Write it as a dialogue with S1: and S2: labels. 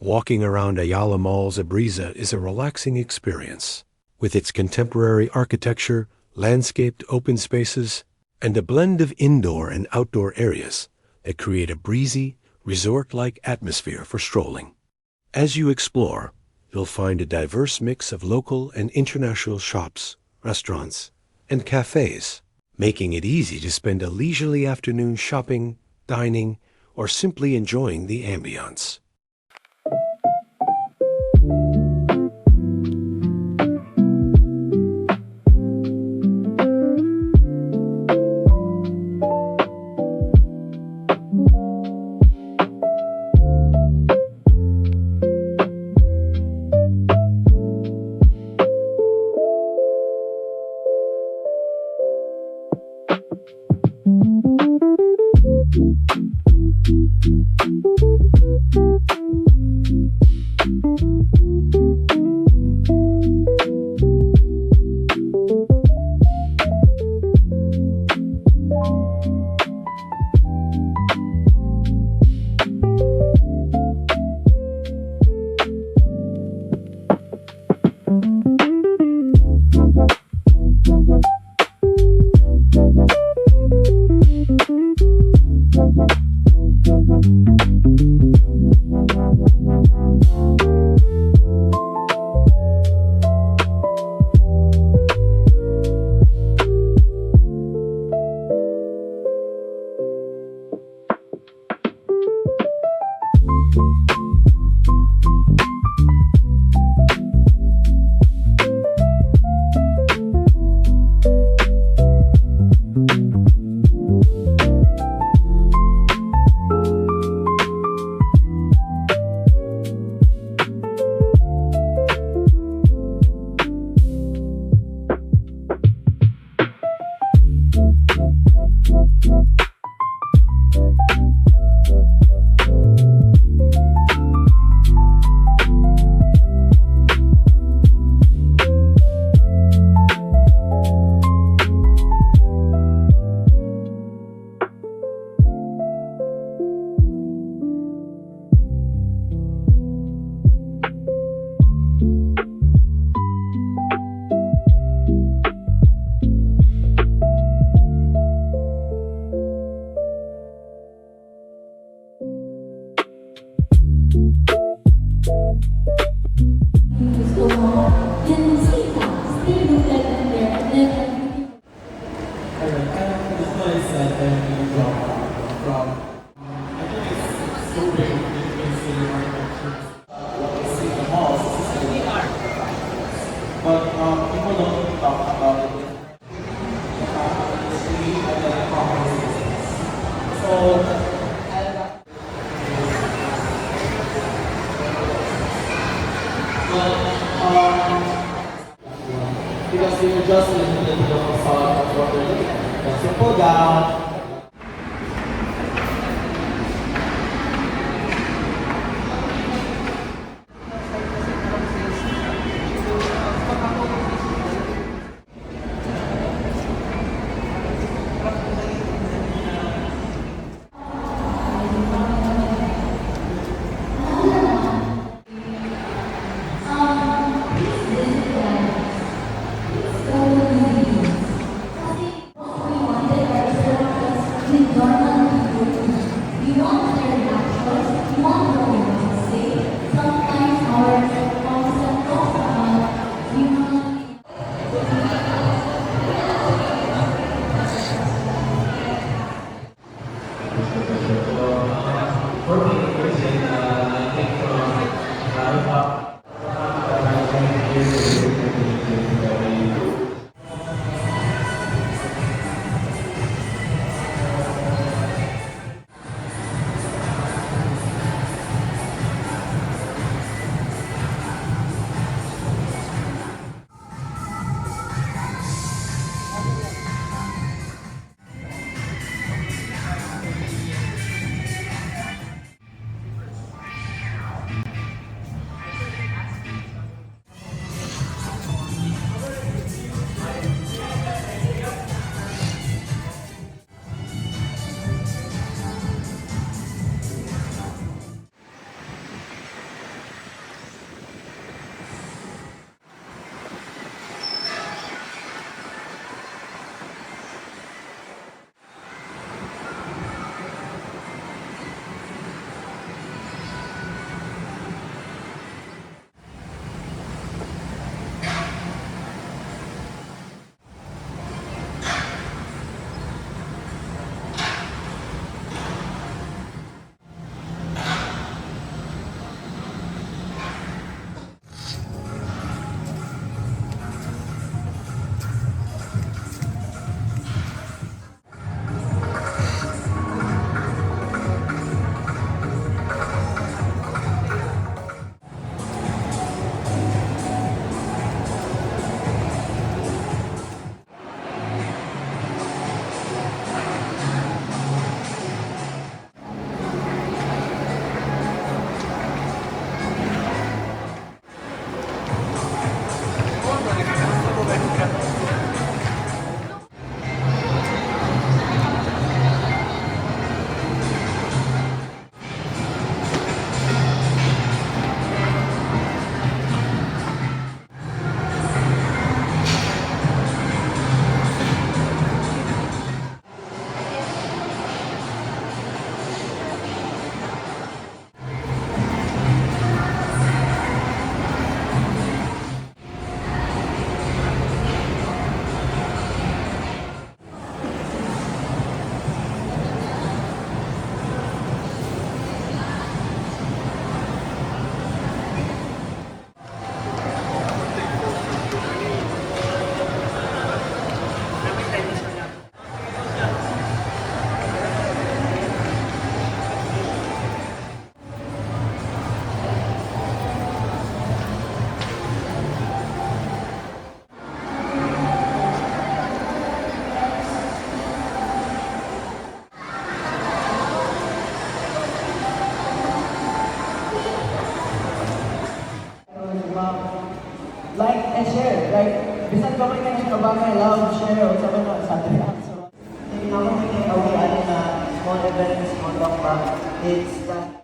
S1: Walking around Ayala Malls Abreeza is a relaxing experience. With its contemporary architecture, landscaped open spaces, and a blend of indoor and outdoor areas that create a breezy, resort-like atmosphere for strolling. As you explore, you'll find a diverse mix of local and international shops, restaurants, and cafés, making it easy to spend a leisurely afternoon shopping, dining, or simply enjoying the ambiance.
S2: But people don't talk about it. So, because you're just limited to the facade of what you're looking at. That's your pull down. can share. Like, bisan ko may kanina kabangay, love, share, o sabi na sa atin. So, hindi naman may away, ano na, small event, small talk ba, it's that